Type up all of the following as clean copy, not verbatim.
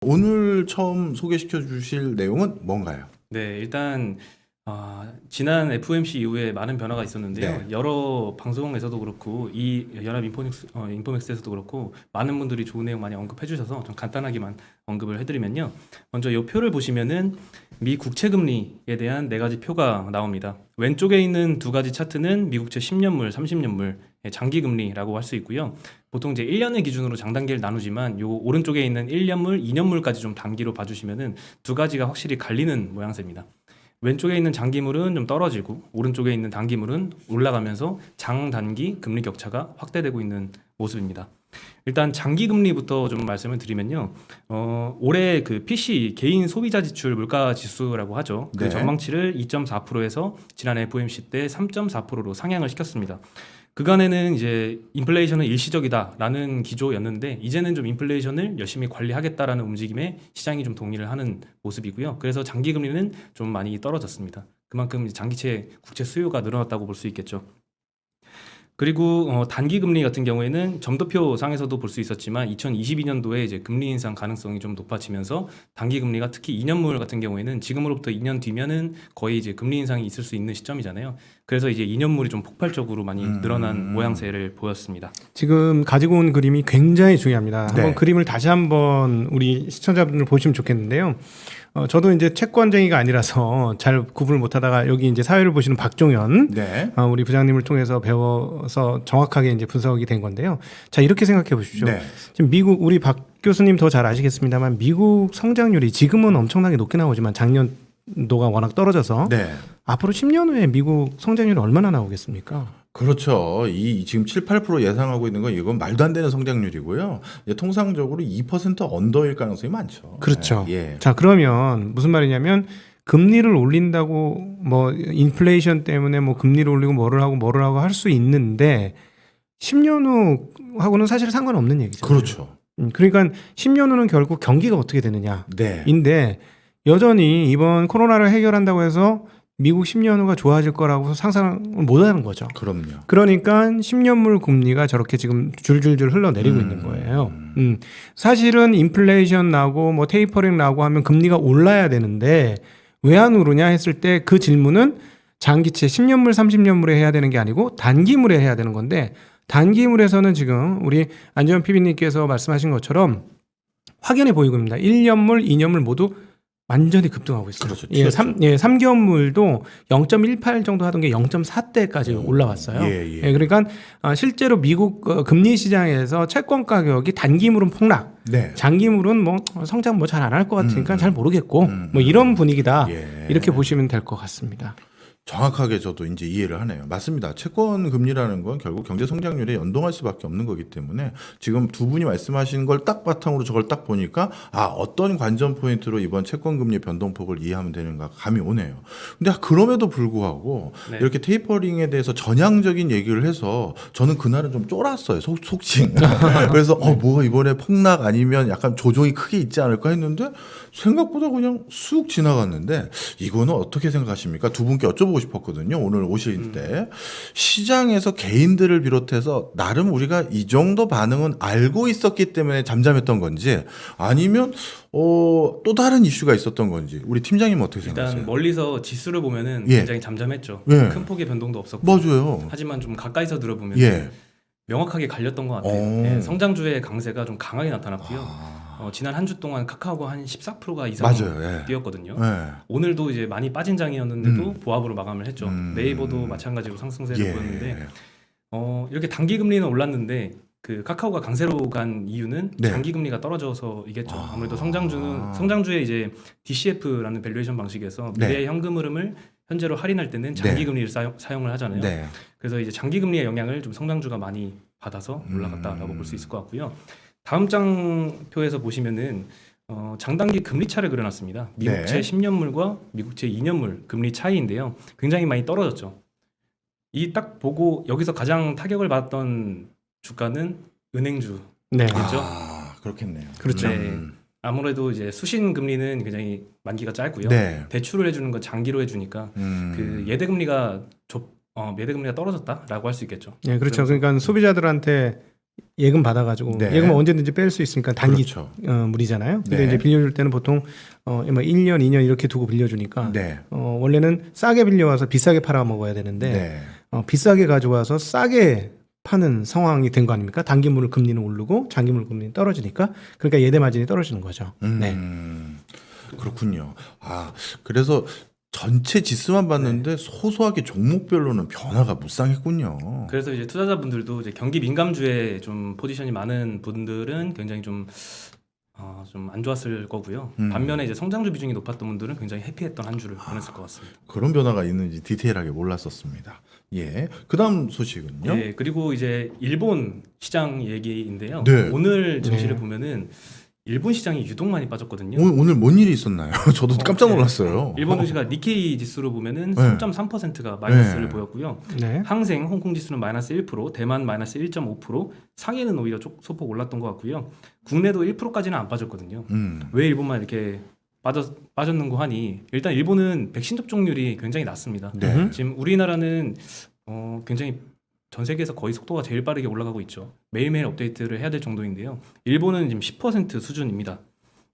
오늘 처음 소개시켜 주실 내용은 뭔가요? 네, 일단 지난 FOMC 이후에 많은 변화가 있었는데요. 네. 여러 방송에서도 그렇고 이 연합 인포맥스에서도 그렇고 많은 분들이 좋은 내용 많이 언급해 주셔서 좀 간단하게만 언급을 해드리면요. 먼저 이 표를 보시면은 미 국채 금리에 대한 네 가지 표가 나옵니다. 왼쪽에 있는 두 가지 차트는 미국채 10년물, 30년물 장기 금리라고 할 수 있고요. 보통 이제 1년을 기준으로 장단기를 나누지만 요 오른쪽에 있는 1년물, 2년물까지 좀 단기로 봐주시면은 두 가지가 확실히 갈리는 모양새입니다. 왼쪽에 있는 장기물은 좀 떨어지고 오른쪽에 있는 단기물은 올라가면서 장단기 금리 격차가 확대되고 있는 모습입니다. 일단 장기 금리부터 좀 말씀을 드리면요. 올해 그 PC 개인 소비자 지출 물가 지수라고 하죠. 그 네. 전망치를 2.4%에서 지난 FOMC 때 3.4%로 상향을 시켰습니다. 그간에는 이제 인플레이션은 일시적이다라는 기조였는데 이제는 좀 인플레이션을 열심히 관리하겠다라는 움직임에 시장이 좀 동의를 하는 모습이고요. 그래서 장기 금리는 좀 많이 떨어졌습니다. 그만큼 장기채 국채 수요가 늘어났다고 볼 수 있겠죠. 그리고 단기 금리 같은 경우에는 점도표 상에서도 볼 수 있었지만 2022년도에 이제 금리 인상 가능성이 좀 높아지면서 단기 금리가 특히 2년물 같은 경우에는 지금으로부터 2년 뒤면은 거의 이제 금리 인상이 있을 수 있는 시점이잖아요. 그래서 이제 2년물이 좀 폭발적으로 많이 늘어난 모양새를 보였습니다. 지금 가지고 온 그림이 굉장히 중요합니다. 네. 한번 그림을 다시 한번 우리 시청자분들 보시면 좋겠는데요. 저도 이제 채권쟁이가 아니라서 잘 구분을 못하다가 여기 이제 사회를 보시는 박종현 네. 우리 부장님을 통해서 배워서 정확하게 이제 분석이 된 건데요. 자, 이렇게 생각해 보십시오. 네. 지금 미국 우리 박 교수님 더 잘 아시겠습니다만 미국 성장률이 지금은 엄청나게 높게 나오지만 작년도가 워낙 떨어져서 네. 앞으로 10년 후에 미국 성장률이 얼마나 나오겠습니까? 그렇죠. 이 지금 7, 8% 예상하고 있는 건 이건 말도 안 되는 성장률이고요. 이제 통상적으로 2% 언더일 가능성이 많죠. 그렇죠. 예. 자, 그러면 무슨 말이냐면 금리를 올린다고 뭐 인플레이션 때문에 뭐 금리를 올리고 뭐를 하고 할 수 있는데 10년 후하고는 사실 상관없는 얘기죠. 그렇죠. 그러니까 10년 후는 결국 경기가 어떻게 되느냐인데 네. 여전히 이번 코로나를 해결한다고 해서 미국 10년 후가 좋아질 거라고 상상을 못 하는 거죠. 그럼요. 그러니까 10년물 금리가 저렇게 지금 줄줄줄 흘러내리고 있는 거예요. 사실은 인플레이션 나고 뭐 테이퍼링 나고 하면 금리가 올라야 되는데 왜 안 오르냐 했을 때 그 질문은 장기채 10년물, 30년물에 해야 되는 게 아니고 단기물에 해야 되는 건데 단기물에서는 지금 우리 안재현 PB님께서 말씀하신 것처럼 확연히 보이고 있습니다. 1년물, 2년물 모두 완전히 급등하고 있어요. 그렇죠. 예, 3개월물도 0.18 정도 하던 게 0.4대까지 올라왔어요. 예. 예, 그러니까 실제로 미국 금리 시장에서 채권 가격이 단기물은 폭락, 네. 장기물은 뭐 성장 뭐 잘 안 할 것 같으니까 잘 모르겠고 뭐 이런 분위기다. 예. 이렇게 보시면 될 것 같습니다. 정확하게 저도 이제 이해를 하네요. 맞습니다. 채권 금리라는 건 결국 경제 성장률에 연동할 수밖에 없는 거기 때문에 지금 두 분이 말씀하신 걸 딱 바탕으로 저걸 딱 보니까 어떤 관전 포인트로 이번 채권 금리 변동폭을 이해하면 되는가 감이 오네요. 근데 그럼에도 불구하고 네. 이렇게 테이퍼링에 대해서 전향적인 얘기를 해서 저는 그날은 좀 쫄았어요. 속칭. 그래서 뭐가 이번에 폭락 아니면 약간 조정이 크게 있지 않을까 했는데 생각보다 그냥 쑥 지나갔는데 이거는 어떻게 생각하십니까? 두 분께 여쭤보고 싶었거든요. 오늘 오실 때 시장에서 개인들을 비롯해서 나름 우리가 이 정도 반응은 알고 있었기 때문에 잠잠했던 건지 아니면 또 다른 이슈가 있었던 건지 우리 팀장님은 어떻게 일단 생각하세요? 멀리서 지수를 보면은 예. 굉장히 잠잠했죠. 예. 큰 폭의 변동도 없었고. 맞아요. 하지만 좀 가까이서 들어보면 예. 명확하게 갈렸던 것 같아요. 오. 예, 성장주의 강세가 좀 강하게 나타났고요. 지난 한 주 동안 카카오가 한 14%가 이상 맞아요. 예. 뛰었거든요. 예. 오늘도 이제 많이 빠진 장이었는데도 보합으로 마감을 했죠. 네이버도 마찬가지로 상승세를 예. 보였는데 이렇게 단기 금리는 올랐는데 그 카카오가 강세로 간 이유는 네. 장기 금리가 떨어져서이겠죠. 아무래도 성장주의 이제 DCF라는 밸류에이션 방식에서 네. 미래의 현금 흐름을 현재로 할인할 때는 장기 금리를 사용을 하잖아요. 네. 그래서 이제 장기 금리의 영향을 좀 성장주가 많이 받아서 올라갔다라고 볼 수 있을 것 같고요. 다음 장표에서 보시면은 장단기 금리 차를 그려놨습니다. 미국채 네. 10년물과 미국채 2년물 금리 차이인데요. 굉장히 많이 떨어졌죠. 이 딱 보고 여기서 가장 타격을 받았던 주가는 은행주. 네. 그렇죠? 그렇겠네요. 그렇죠. 네. 아무래도 이제 수신 금리는 굉장히 만기가 짧고요. 네. 대출을 해주는 건 장기로 해주니까 그 예대 금리가 떨어졌다라고 할 수 있겠죠. 예, 그렇죠. 그러니까 소비자들한테 예금 받아가지고 네. 예금은 언제든지 뺄 수 있으니까 단기 그렇죠. 물이잖아요. 근데 네. 이제 빌려줄 때는 보통 뭐 1년, 2년 이렇게 두고 빌려주니까 네. 원래는 싸게 빌려와서 비싸게 팔아 먹어야 되는데 네. 비싸게 가져와서 싸게 파는 상황이 된 거 아닙니까? 단기물 금리는 오르고 장기물 금리는 떨어지니까 그러니까 예대 마진이 떨어지는 거죠. 네. 그렇군요. 아, 그래서 전체 지수만 봤는데 소소하게 종목별로는 변화가 무쌍했군요. 그래서 이제 투자자분들도 이제 경기 민감주에 좀 포지션이 많은 분들은 굉장히 좀 안 좋았을 거고요. 반면에 이제 성장주 비중이 높았던 분들은 굉장히 해피했던 한 주를 보냈을 것 같습니다. 그런 변화가 있는지 디테일하게 몰랐었습니다. 예. 그다음 소식은요? 네, 그리고 이제 일본 시장 얘기인데요. 네. 오늘 증시를 네. 보면은 일본 시장이 유독 많이 빠졌거든요. 오늘 뭔 일이 있었나요? 저도 깜짝 네. 놀랐어요. 일본 증시가 니케이 지수로 보면은 네. 3.3%가 마이너스를 네. 보였고요. 네. 항생 홍콩 지수는 마이너스 1%, 대만 마이너스 1.5%, 상해는 오히려 소폭 올랐던 것 같고요. 국내도 1%까지는 안 빠졌거든요. 왜 일본만 이렇게 빠졌는고 하니 일단 일본은 백신 접종률이 굉장히 낮습니다. 네. 지금 우리나라는 굉장히 전 세계에서 거의 속도가 제일 빠르게 올라가고 있죠. 매일매일 업데이트를 해야 될 정도인데요. 일본은 지금 10% 수준입니다.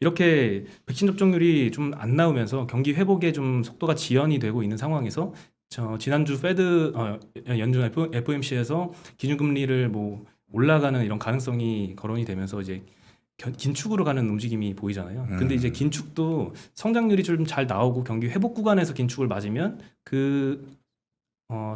이렇게 백신 접종률이 좀 안 나오면서 경기 회복에 좀 속도가 지연이 되고 있는 상황에서 지난주 페드 연준 FOMC에서 기준금리를 뭐 올라가는 이런 가능성이 거론이 되면서 이제 긴축으로 가는 움직임이 보이잖아요. 근데 이제 긴축도 성장률이 좀 잘 나오고 경기 회복 구간에서 긴축을 맞으면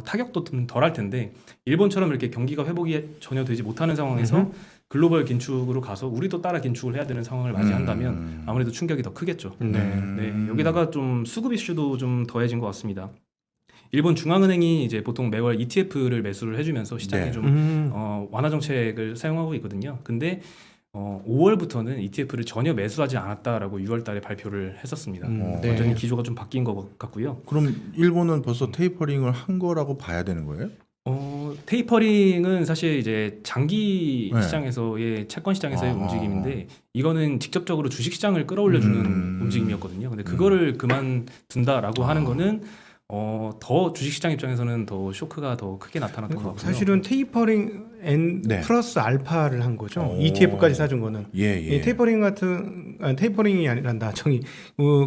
타격도 좀 덜할 텐데 일본처럼 이렇게 경기가 회복이 전혀 되지 못하는 상황에서 글로벌 긴축으로 가서 우리도 따라 긴축을 해야 되는 상황을 맞이한다면 아무래도 충격이 더 크겠죠. 네, 여기다가 좀 수급 이슈도 좀 더해진 것 같습니다. 일본 중앙은행이 이제 보통 매월 ETF를 매수를 해주면서 시장에 네. 좀 완화 정책을 사용하고 있거든요. 근데 5월부터는 ETF를 전혀 매수하지 않았다라고 6월달에 발표를 했었습니다. 네. 완전히 기조가 좀 바뀐 것 같고요. 그럼 일본은 벌써 테이퍼링을 한 거라고 봐야 되는 거예요? 테이퍼링은 사실 이제 장기 네. 시장에서의 채권 시장에서의 아. 움직임인데 이거는 직접적으로 주식 시장을 끌어올려주는 움직임이었거든요. 근데 그거를 그만둔다라고 하는 거는 더 주식 시장 입장에서는 더 쇼크가 더 크게 나타났던 것 같고요. 사실은 테이퍼링 N 네. 플러스 알파를 한 거죠. 오. ETF까지 사준 거는. 예. 이 테이퍼링이 아니란다.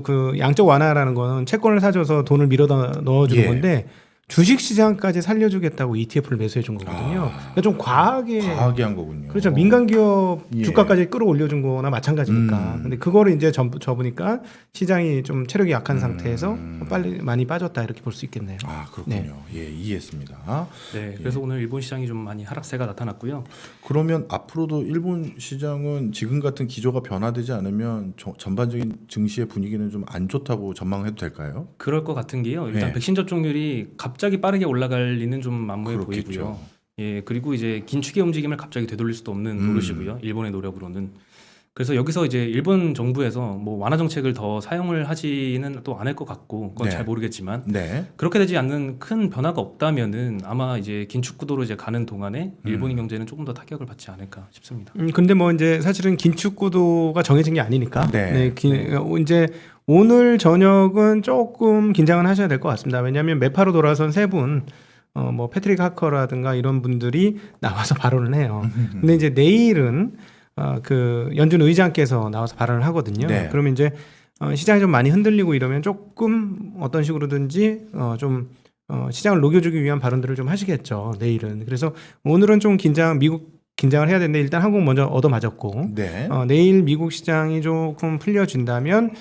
그 양적 완화라는 거는 채권을 사줘서 돈을 밀어다 넣어주는 예. 건데 주식 시장까지 살려주겠다고 ETF를 매수해 준 거거든요. 그러니까 좀 과하게 한 거군요. 그렇죠. 민간 기업 예. 주가까지 끌어올려 준 거나 마찬가지니까. 근데 그거를 이제 접으니까 시장이 좀 체력이 약한 상태에서 빨리 많이 빠졌다 이렇게 볼 수 있겠네요. 아, 그렇군요. 네. 예, 이해했습니다. 네, 그래서 오늘 일본 시장이 좀 많이 하락세가 나타났고요. 그러면 앞으로도 일본 시장은 지금 같은 기조가 변화되지 않으면 전반적인 증시의 분위기는 좀 안 좋다고 전망해도 될까요? 그럴 것 같은 게요. 일단 네. 백신 접종률이 갑자기 빠르게 올라갈 리는 좀 만무해 그렇겠죠. 보이고요. 예, 그리고 이제 긴축의 움직임을 갑자기 되돌릴 수도 없는 노릇이고요. 일본의 노력으로는. 그래서 여기서 이제 일본 정부에서 뭐 완화 정책을 더 사용을 하지는 또 않을 것 같고 그건 네. 잘 모르겠지만 네. 그렇게 되지 않는 큰 변화가 없다면은 아마 이제 긴축 구도로 이제 가는 동안에 일본의 경제는 조금 더 타격을 받지 않을까 싶습니다. 근데 뭐 이제 사실은 긴축 구도가 정해진 게 아니니까. 네. 이제 오늘 저녁은 조금 긴장은 하셔야 될 것 같습니다. 왜냐하면 매파로 돌아선 세 분, 뭐 패트릭 하커라든가 이런 분들이 나와서 발언을 해요. 근데 이제 내일은 그 연준 의장께서 나와서 발언을 하거든요. 네. 그러면 이제 시장이 좀 많이 흔들리고 이러면 조금 어떤 식으로든지 좀 시장을 녹여주기 위한 발언들을 좀 하시겠죠. 내일은. 그래서 오늘은 좀 미국 긴장을 해야 되는데 일단 한국 먼저 얻어맞았고 네. 내일 미국 시장이 조금 풀려진다면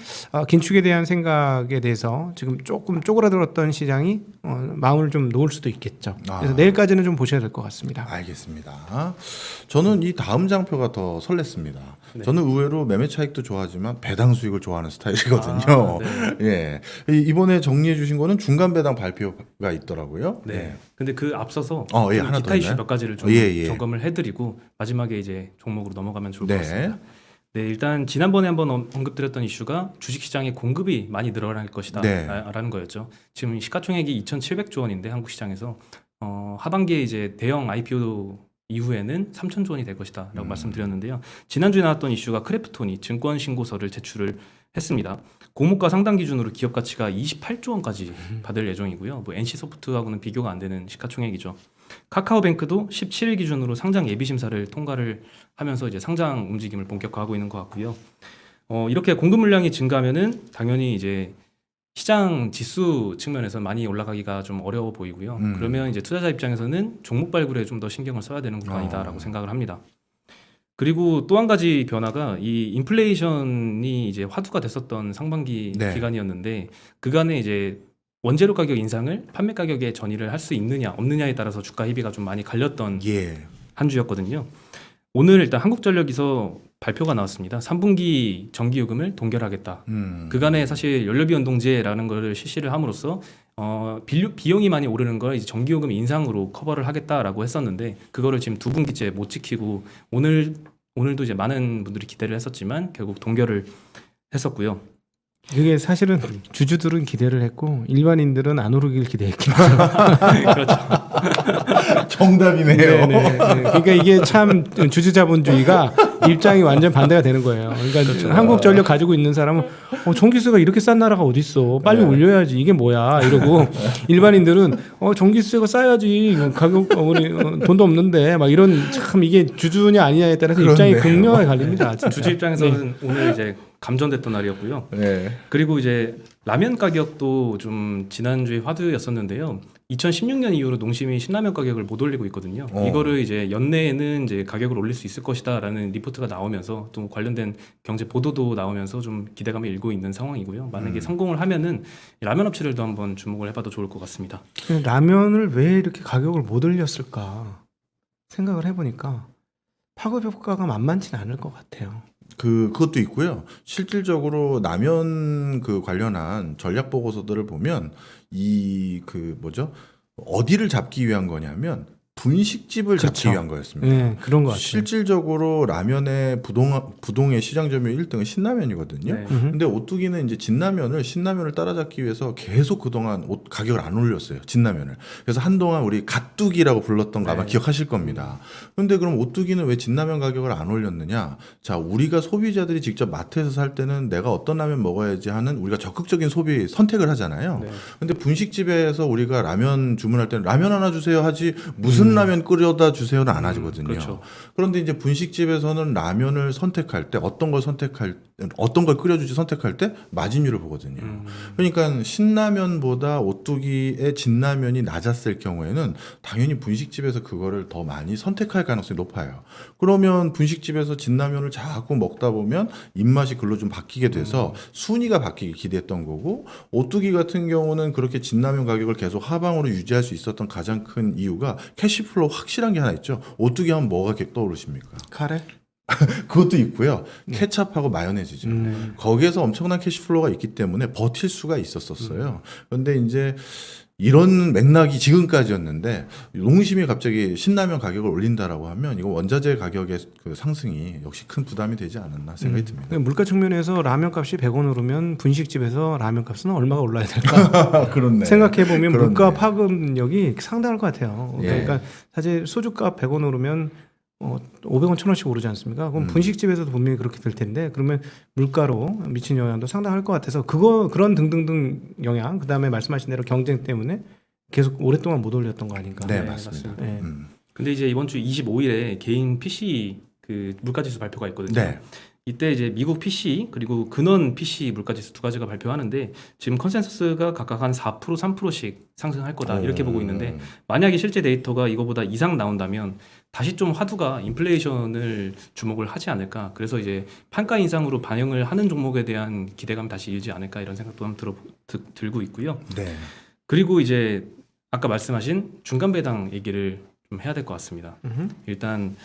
긴축에 대한 생각에 대해서 지금 조금 쪼그라들었던 시장이 마음을 좀 놓을 수도 있겠죠. 그래서 내일까지는 좀 보셔야 될 것 같습니다. 알겠습니다. 저는 이 다음 장표가 더 설렜습니다. 네. 저는 의외로 매매 차익도 좋아하지만 배당 수익을 좋아하는 스타일이거든요. 예. 이번에 정리해 주신 거는 중간 배당 발표가 있더라고요. 네. 근데 그 앞서서 예, 좀 하나 기타 더 이슈 있나요? 몇 가지를 좀 예. 점검을 해드리고 마지막에 이제 종목으로 넘어가면 좋을 것 네. 같습니다. 네, 일단 지난번에 한번 언급드렸던 이슈가 주식시장의 공급이 많이 늘어날 것이다 네. 라는 거였죠. 지금 시가총액이 2,700조 원인데 한국 시장에서 하반기에 이제 대형 IPO 이후에는 3,000조 원이 될 것이다 라고 말씀드렸는데요. 지난주에 나왔던 이슈가 크래프톤이 증권 신고서를 제출을 했습니다. 공모가 상당 기준으로 기업 가치가 28조 원까지 받을 예정이고요. 뭐 NC소프트하고는 비교가 안 되는 시가총액이죠. 카카오뱅크도 17일 기준으로 상장 예비 심사를 통과를 하면서 이제 상장 움직임을 본격화하고 있는 것 같고요. 이렇게 공급 물량이 증가하면은 당연히 이제 시장 지수 측면에서 많이 올라가기가 좀 어려워 보이고요. 그러면 이제 투자자 입장에서는 종목 발굴에 좀 더 신경을 써야 되는 구간이다라고 생각을 합니다. 그리고 또 한 가지 변화가 이 인플레이션이 이제 화두가 됐었던 상반기 네. 기간이었는데 그간에 이제 원재료 가격 인상을 판매 가격에 전이를 할 수 있느냐 없느냐에 따라서 주가 희비가 좀 많이 갈렸던 예. 한 주였거든요. 오늘 일단 한국전력에서 발표가 나왔습니다. 3분기 전기요금을 동결하겠다. 그간에 사실 연료비 연동제라는 것을 실시를 함으로써 비용이 많이 오르는 걸 이제 전기요금 인상으로 커버를 하겠다라고 했었는데 그거를 지금 2분기째 못 지키고 오늘도 이제 많은 분들이 기대를 했었지만 결국 동결을 했었고요. 그게 사실은 주주들은 기대를 했고 일반인들은 안 오르길 기대했긴 그렇죠. 정답이네요. 네네. 그러니까 이게 참 주주자본주의가 입장이 완전 반대가 되는 거예요. 그러니까 한국전력 가지고 있는 사람은 전기세가 이렇게 싼 나라가 어디 있어? 빨리 올려야지. 이게 뭐야? 이러고 일반인들은 전기세가 싸야지. 가격 우리 돈도 없는데 막 이런 참 이게 주주냐 아니냐에 따라서 입장이 그렇네요. 극명하게 갈립니다. 진짜. 주주 입장에서는 오늘 이제 감전됐던 날이었고요. 네. 그리고 이제 라면 가격도 좀 지난주에 화두였었는데요. 2016년 이후로 농심이 신라면 가격을 못 올리고 있거든요. 이거를 이제 연내에는 이제 가격을 올릴 수 있을 것이다라는 리포트가 나오면서 또 관련된 경제 보도도 나오면서 좀 기대감을 일고 있는 상황이고요. 만약에 성공을 하면은 라면 업체들도 한번 주목을 해봐도 좋을 것 같습니다. 라면을 왜 이렇게 가격을 못 올렸을까 생각을 해보니까 파급 효과가 만만치는 않을 것 같아요. 그것도 있고요. 실질적으로 라면 관련한 전략 보고서들을 보면 어디를 잡기 위한 거냐면 분식집을 잡기 위한 거였습니다. 네, 그런 것 같아요. 실질적으로 라면의 부동의 시장 점유율 1등은 신라면이거든요. 네. 근데 오뚜기는 이제 신라면을 따라잡기 위해서 계속 그동안 가격을 안 올렸어요. 진라면을. 그래서 한동안 우리 갓뚜기라고 불렀던 거 아마 네. 기억하실 겁니다. 근데 그럼 오뚜기는 왜 진라면 가격을 안 올렸느냐? 자, 우리가 소비자들이 직접 마트에서 살 때는 내가 어떤 라면 먹어야지 하는 우리가 적극적인 소비 선택을 하잖아요. 네. 근데 분식집에서 우리가 라면 주문할 때는 라면 하나 주세요 하지 무슨 라면 끓여다 주세요는 안 하거든요. 그렇죠. 그런데 이제 분식집에서는 라면을 선택할 때 어떤 걸 끓여주지 선택할 때 마진율을 보거든요. 그러니까 신라면보다 오뚜기의 진라면이 낮았을 경우에는 당연히 분식집에서 그거를 더 많이 선택할 가능성이 높아요. 그러면 분식집에서 진라면을 자꾸 먹다 보면 입맛이 글로 좀 바뀌게 돼서 순위가 바뀌기 기대했던 거고, 오뚜기 같은 경우는 그렇게 진라면 가격을 계속 하방으로 유지할 수 있었던 가장 큰 이유가 캐시플로우 확실한 게 하나 있죠. 오뚜기 하면 뭐가 떠오르십니까? 카레? 그것도 있고요. 케찹하고 마요네즈죠. 거기에서 엄청난 캐시플로우가 있기 때문에 버틸 수가 있었어요. 그런데 이제 이런 맥락이 지금까지였는데 농심이 갑자기 신라면 가격을 올린다라고 하면 이거 원자재 가격의 상승이 역시 큰 부담이 되지 않았나 생각이 듭니다. 물가 측면에서 라면 값이 100원 오르면 분식집에서 라면 값은 얼마가 올라야 될까? 그렇네. 생각해 보면 그렇네. 물가 파급력이 상당할 것 같아요. 예. 그러니까 사실 소주값 100원 오르면 500원, 1000원씩 오르지 않습니까? 그럼 분식집에서도 분명히 그렇게 될 텐데 그러면 물가로 미친 영향도 상당할 것 같아서 그런 등등등 영향, 그다음에 말씀하신 대로 경쟁 때문에 계속 오랫동안 못 올렸던 거 아닌가? 네, 네, 맞습니다. 맞습니다. 네. 근데 이제 이번 주 25일에 개인 PC 물가지수 발표가 있거든요. 네. 이때 이제 미국 PC 그리고 근원 PC 물가지수 두 가지가 발표하는데 지금 컨센서스가 각각 한 4%, 3%씩 상승할 거다 이렇게 보고 있는데 만약에 실제 데이터가 이거보다 이상 나온다면 다시 좀 화두가 인플레이션을 주목을 하지 않을까. 그래서 이제 판가 인상으로 반영을 하는 종목에 대한 기대감이 다시 일지 않을까 이런 생각도 한번 들고 있고요. 네. 그리고 이제 아까 말씀하신 중간 배당 얘기를 좀 해야 될 것 같습니다. 일단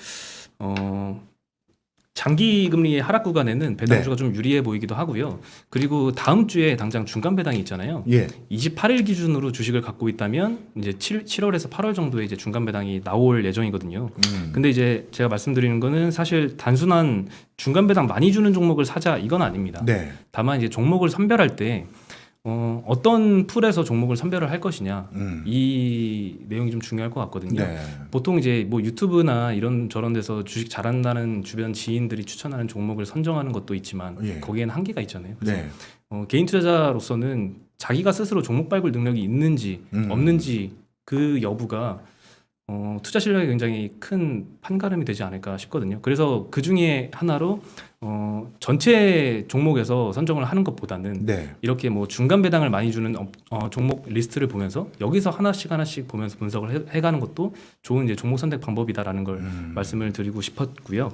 장기 금리의 하락 구간에는 배당주가 좀 유리해 보이기도 하고요. 그리고 다음 주에 당장 중간 배당이 있잖아요. 예. 28일 기준으로 주식을 갖고 있다면 이제 7월에서 8월 정도에 이제 중간 배당이 나올 예정이거든요. 근데 이제 제가 말씀드리는 거는 사실 단순한 중간 배당 많이 주는 종목을 사자 이건 아닙니다. 네. 다만 이제 종목을 선별할 때 어떤 풀에서 종목을 선별을 할 것이냐 이 내용이 좀 중요할 것 같거든요. 네. 보통 이제 뭐 유튜브나 이런 저런 데서 주식 잘한다는 주변 지인들이 추천하는 종목을 선정하는 것도 있지만 예. 거기에는 한계가 있잖아요. 그래서 네. 개인 투자자로서는 자기가 스스로 종목 발굴 능력이 있는지 없는지 그 여부가 투자 실력이 굉장히 큰 판가름이 되지 않을까 싶거든요. 그래서 그 중에 하나로 전체 종목에서 선정을 하는 것보다는 네. 이렇게 뭐 중간 배당을 많이 주는 종목 리스트를 보면서 여기서 하나씩 보면서 분석을 해가는 것도 좋은 이제 종목 선택 방법이다라는 걸 말씀을 드리고 싶었고요.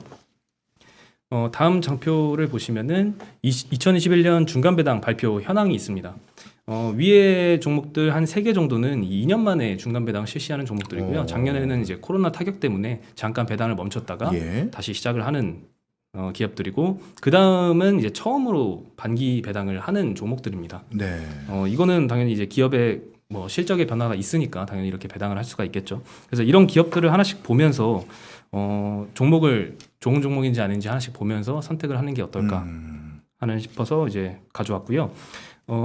다음 장표를 보시면은 2021년 중간 배당 발표 현황이 있습니다. 위에 종목들 한 3개 정도는 2년 만에 중간 배당 실시하는 종목들이고요. 작년에는 이제 코로나 타격 때문에 잠깐 배당을 멈췄다가 예. 다시 시작을 하는 기업들이고, 그 다음은 이제 처음으로 반기 배당을 하는 종목들입니다. 네. 이거는 당연히 이제 기업의 뭐 실적의 변화가 있으니까 당연히 이렇게 배당을 할 수가 있겠죠. 그래서 이런 기업들을 하나씩 보면서 종목을 좋은 종목인지 아닌지 하나씩 보면서 선택을 하는 게 어떨까 하는 싶어서 이제 가져왔고요.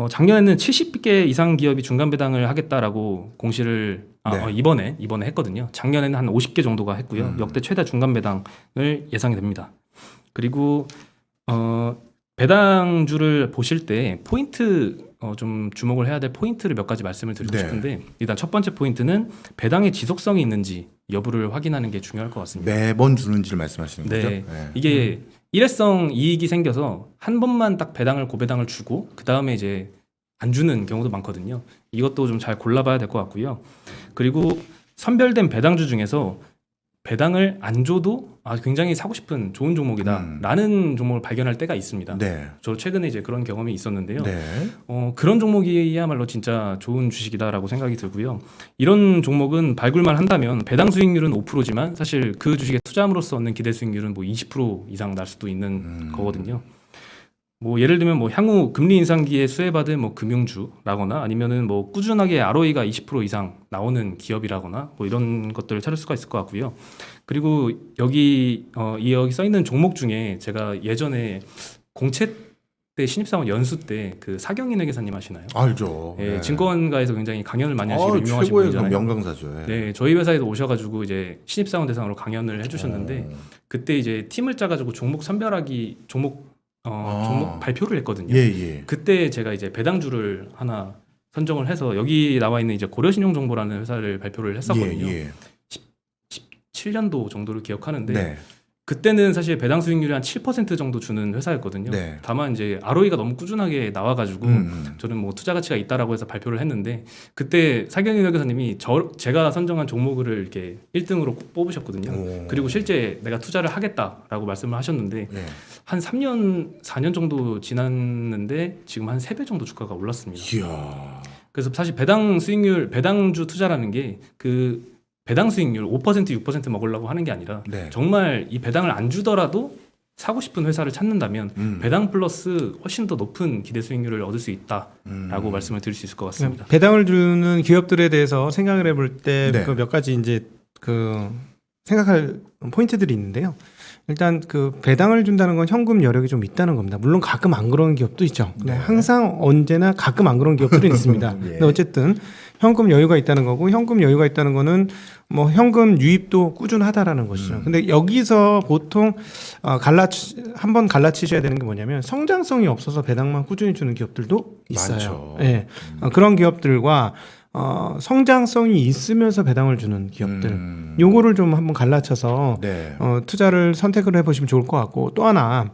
작년에는 70개 이상 기업이 중간 배당을 하겠다라고 공시를 네. 이번에 했거든요. 작년에는 한 50개 정도가 했고요. 역대 최다 중간 배당을 예상이 됩니다. 그리고 배당주를 보실 때 포인트 좀 주목을 해야 될 포인트를 몇 가지 말씀을 드리고 네. 싶은데, 일단 첫 번째 포인트는 배당의 지속성이 있는지 여부를 확인하는 게 중요할 것 같습니다. 매번 주는지를 말씀하시는 거죠? 네. 이게 일회성 이익이 생겨서 한 번만 딱 배당을 고배당을 주고 그 다음에 이제 안 주는 경우도 많거든요. 이것도 좀 잘 골라봐야 될 것 같고요. 그리고 선별된 배당주 중에서 배당을 안 줘도 굉장히 사고 싶은 좋은 종목이다라는 종목을 발견할 때가 있습니다. 네. 저 최근에 이제 그런 경험이 있었는데요. 네. 그런 종목이야말로 진짜 좋은 주식이다라고 생각이 들고요. 이런 종목은 발굴만 한다면 배당 수익률은 5%지만 사실 그 주식에 투자함으로써 얻는 기대 수익률은 뭐 20% 이상 날 수도 있는 거거든요. 뭐 예를 들면 뭐 향후 금리 인상기에 수혜받을 뭐 금융주라거나 아니면은 뭐 꾸준하게 ROE가 20% 이상 나오는 기업이라거나 뭐 이런 것들을 찾을 수가 있을 것 같고요. 그리고 여기 써 있는 종목 중에 제가 예전에 공채 때 신입사원 연수 때 그 사경인회 계사님 아시나요? 알죠. 예, 네. 증권가에서 굉장히 강연을 많이 하시고 유명하신 최고의 분이잖아요. 명강사죠. 네, 저희 회사에도 오셔가지고 이제 신입사원 대상으로 강연을 해주셨는데 그때 이제 팀을 짜가지고 종목 선별하기 종목 발표를 했거든요. 예. 그때 제가 이제 배당주를 하나 선정을 해서 여기 나와 있는 이제 고려신용정보라는 회사를 발표를 했었거든요. 예. 17년도 정도를 기억하는데 네. 그때는 사실 배당 수익률이 한 7% 정도 주는 회사였거든요. 네. 다만 이제 ROE가 너무 꾸준하게 나와가지고 저는 뭐 투자 가치가 있다라고 해서 발표를 했는데 그때 사경인 회계사님이 제가 선정한 종목을 이렇게 1등으로 뽑으셨거든요. 그리고 실제 내가 투자를 하겠다라고 말씀을 하셨는데 네. 한 3년, 4년 정도 지났는데 지금 한 3배 정도 주가가 올랐습니다. 이야. 그래서 사실 배당 수익률, 배당주 투자라는 게 그 배당 수익률 5%, 6% 먹으려고 하는 게 아니라 네. 정말 이 배당을 안 주더라도 사고 싶은 회사를 찾는다면 배당 플러스 훨씬 더 높은 기대 수익률을 얻을 수 있다라고 말씀을 드릴 수 있을 것 같습니다. 배당을 주는 기업들에 대해서 생각을 해볼 때 네. 그 몇 가지 이제 그 생각할 포인트들이 있는데요. 일단 그 배당을 준다는 건 현금 여력이 좀 있다는 겁니다. 물론 가끔 안 그러는 기업도 있죠. 근데 항상 언제나 가끔 안 그러는 기업들은 있습니다. 예. 근데 어쨌든 현금 여유가 있다는 거고, 현금 여유가 있다는 거는 뭐 현금 유입도 꾸준하다라는 것이죠. 근데 여기서 보통 한번 갈라치셔야 되는 게 뭐냐면 성장성이 없어서 배당만 꾸준히 주는 기업들도 있어요. 많죠. 예. 그런 기업들과 성장성이 있으면서 배당을 주는 기업들, 요거를 좀 한번 갈라쳐서 네. 투자를 선택을 해보시면 좋을 것 같고, 또 하나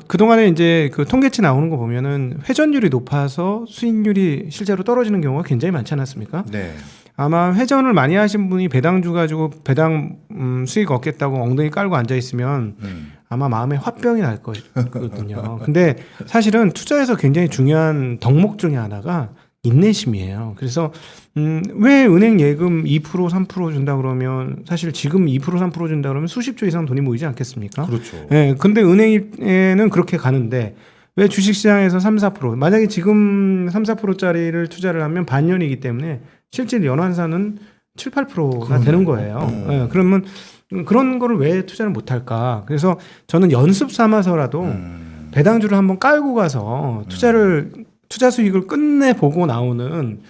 그동안에 이제 그 통계치 나오는 거 보면은 회전율이 높아서 수익률이 실제로 떨어지는 경우가 굉장히 많지 않았습니까? 네. 아마 회전을 많이 하신 분이 배당주 가지고 배당 수익 얻겠다고 엉덩이 깔고 앉아 있으면 아마 마음에 화병이 날 거거든요. 근데 사실은 투자에서 굉장히 중요한 덕목 중에 하나가 인내심이에요. 그래서 왜 은행 예금 2% 3% 준다 그러면 사실 지금 2% 3% 준다 그러면 수십조 이상 돈이 모이지 않겠습니까? 그렇죠. 예. 근데 은행에는 그렇게 가는데 왜 주식시장에서 3, 4% 만약에 지금 3, 4%짜리를 투자를 하면 반년이기 때문에 실제 연환사는 7, 8%가 되는 거예요. 예. 그러면 그런 거를 왜 투자를 못 할까? 그래서 저는 연습 삼아서라도 배당주를 한번 깔고 가서 투자 수익을 끝내 보고 나오는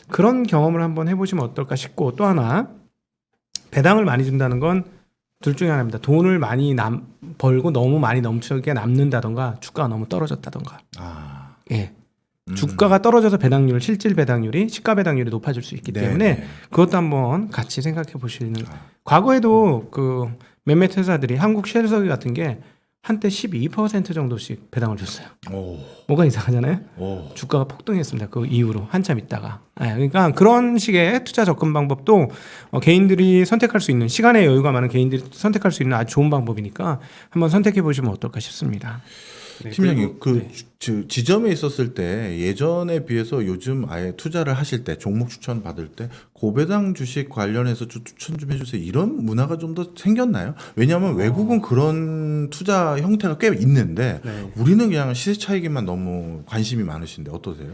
그런 경험을 한번 해보시면 어떨까 싶고, 또 하나 배당을 많이 준다는 건 둘 중에 하나입니다. 돈을 많이 벌고 너무 많이 넘치게 남는다던가 주가가 너무 떨어졌다던가. 예. 주가가 떨어져서 배당률, 실질 배당률이 시가 배당률이 높아질 수 있기 네, 때문에 네. 그것도 한번 같이 생각해 보시는. 과거에도 그 몇몇 회사들이 한국 쉘서기 같은 게 한때 12% 정도씩 배당을 줬어요. 오, 뭐가 이상하잖아요. 오. 주가가 폭등했습니다. 그 이후로 한참 있다가. 그러니까 그런 식의 투자 접근 방법도 개인들이 선택할 수 있는, 시간의 여유가 많은 개인들이 선택할 수 있는 아주 좋은 방법이니까 한번 선택해 보시면 어떨까 싶습니다. 네, 팀장님, 그리고- 지점에 있었을 때 예전에 비해서 요즘 아예 투자를 하실 때 종목 추천 받을 때 고배당 주식 관련해서 좀 추천 좀 해주세요. 이런 문화가 좀 더 생겼나요? 왜냐하면 외국은 그런 투자 형태가 꽤 있는데 네. 우리는 그냥 시세 차익에만 너무 관심이 많으신데 어떠세요?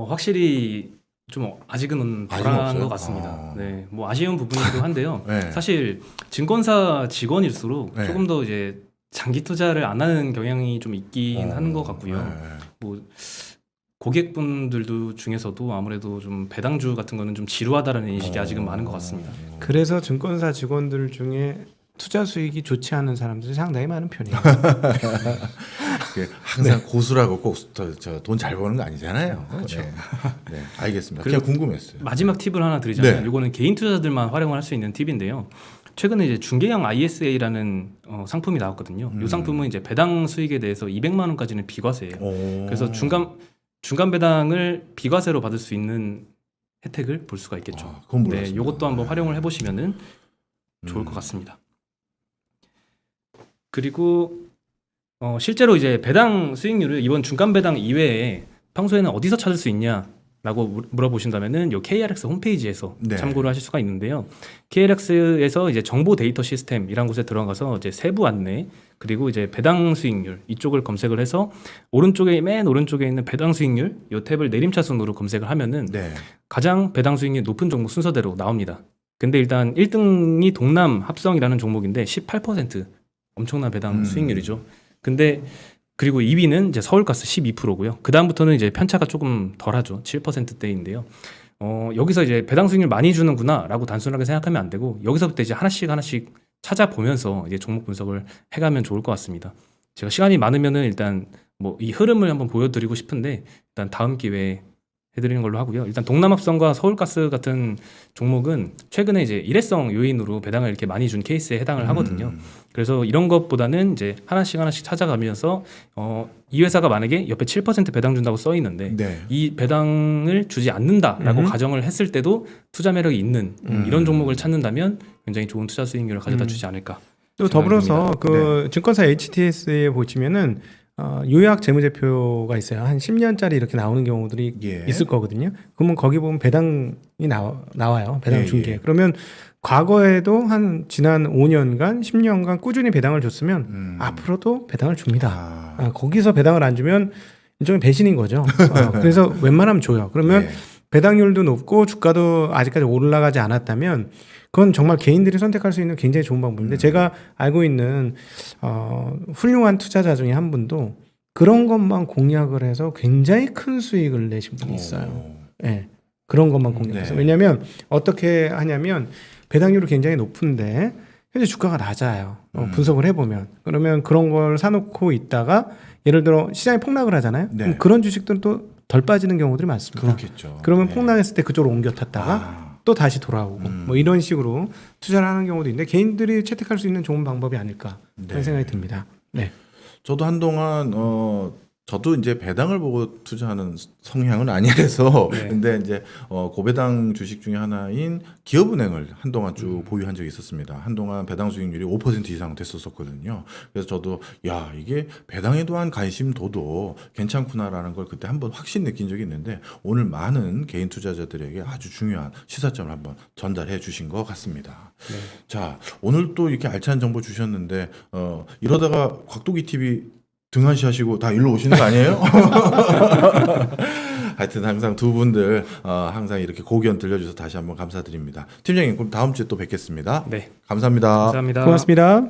확실히 좀 아직은 아직은 덜한 없어요? 것 같습니다. 아. 네, 뭐 아쉬운 부분이기도 한데요. 네. 사실 증권사 직원일수록 네. 조금 더 이제 장기 투자를 안 하는 경향이 좀 있긴 하는 것 같고요. 네. 뭐 고객분들도 중에서도 아무래도 좀 배당주 같은 거는 좀 지루하다라는 인식이 아직은 많은 것 같습니다. 그래서 증권사 직원들 중에 투자 수익이 좋지 않은 사람들이 상당히 많은 편이에요. 항상 고수라고 꼭 돈 잘 버는 거 아니잖아요. 그렇죠. 네. 네, 알겠습니다. 그리고 그냥 궁금했어요. 마지막 팁을 하나 드리자면 네. 이거는 개인 투자자들만 활용을 할 수 있는 팁인데요. 최근에 이제 중개형 ISA라는 상품이 나왔거든요. 이 상품은 이제 배당 수익에 대해서 200만 원까지는 비과세예요. 오. 그래서 중간 배당을 비과세로 받을 수 있는 혜택을 볼 수가 있겠죠. 아, 그건 네, 몰랐습니다. 이것도 한번 활용을 해보시면은 좋을 음. 것 같습니다. 그리고 실제로 이제 배당 수익률을 이번 중간 배당 이외에 평소에는 어디서 찾을 수 있냐라고 물어보신다면은 요 KRX 홈페이지에서 네. 참고를 하실 수가 있는데요. KRX에서 이제 정보 데이터 시스템이란 곳에 들어가서 이제 세부 안내 그리고 이제 배당 수익률 이쪽을 검색을 해서 맨 오른쪽에 있는 배당 수익률 요 탭을 내림차순으로 검색을 하면은 네. 가장 배당 수익률이 높은 종목 순서대로 나옵니다. 근데 일단 1등이 동남 합성이라는 종목인데 18% 엄청난 배당 수익률이죠. 근데 그리고 2위는 이제 서울가스 12%고요. 그 다음부터는 이제 편차가 조금 덜하죠. 7%대인데요. 여기서 이제 배당 수익률 많이 주는구나라고 단순하게 생각하면 안 되고 여기서부터 이제 하나씩 찾아보면서 이제 종목 분석을 해가면 좋을 것 같습니다. 제가 시간이 많으면은 일단 뭐 이 흐름을 한번 보여드리고 싶은데 일단 다음 기회에 해드리는 걸로 하고요. 일단 동남합성과 서울가스 같은 종목은 최근에 이제 일회성 요인으로 배당을 이렇게 많이 준 케이스에 해당을 하거든요. 그래서 이런 것보다는 이제 하나씩 찾아가면서 이 회사가 만약에 옆에 7% 배당 준다고 써 있는데 네. 이 배당을 주지 않는다라고 가정을 했을 때도 투자 매력이 있는 이런 종목을 찾는다면 굉장히 좋은 투자 수익률을 가져다 주지 않을까. 또 생각이 더불어서 듭니다. 그 증권사 HTS에 보시면은 요약 재무제표가 있어요. 한 10년짜리 이렇게 나오는 경우들이 예. 있을 거거든요. 그러면 거기 보면 배당이 나와요. 배당 예, 중개. 예. 그러면 과거에도 한 지난 5년간, 10년간 꾸준히 배당을 줬으면 앞으로도 배당을 줍니다. 거기서 배당을 안 주면 일종의 배신인 거죠. 그래서 웬만하면 줘요. 그러면 예. 배당률도 높고 주가도 아직까지 올라가지 않았다면 그건 정말 개인들이 선택할 수 있는 굉장히 좋은 방법인데 제가 알고 있는 훌륭한 투자자 중에 한 분도 그런 것만 공략을 해서 굉장히 큰 수익을 내신 분이 있어요. 예, 그런 것만 공략해서. 네. 왜냐하면 어떻게 하냐면 배당률이 굉장히 높은데 현재 주가가 낮아요. 분석을 해보면. 그러면 그런 걸 사놓고 있다가 예를 들어 시장이 폭락을 하잖아요. 네. 그럼 그런 주식들은 또 덜 빠지는 경우들이 많습니다. 그렇겠죠. 그러면 네. 폭락했을 때 그쪽으로 옮겨 탔다가 또 다시 돌아오고 뭐 이런 식으로 투자를 하는 경우도 있는데 개인들이 채택할 수 있는 좋은 방법이 아닐까 네. 하는 생각이 듭니다. 네. 저도 한동안 저도 이제 배당을 보고 투자하는 성향은 아니라서 네. 근데 이제 고배당 주식 중에 하나인 기업은행을 한동안 쭉 보유한 적이 있었습니다. 한동안 배당 수익률이 5% 이상 됐었거든요. 그래서 저도 야 이게 배당에 대한 관심도도 괜찮구나라는 걸 그때 한번 확신 느낀 적이 있는데 오늘 많은 개인 투자자들에게 아주 중요한 시사점을 한번 전달해 주신 것 같습니다. 네. 자 오늘 또 이렇게 알찬 정보 주셨는데 이러다가 곽도기 TV 등한시하시고 다 일로 오시는 거 아니에요? 하여튼 항상 두 분들 항상 이렇게 고견 들려주셔서 다시 한번 감사드립니다. 팀장님 그럼 다음 주에 또 뵙겠습니다. 네. 감사합니다. 감사합니다. 고맙습니다.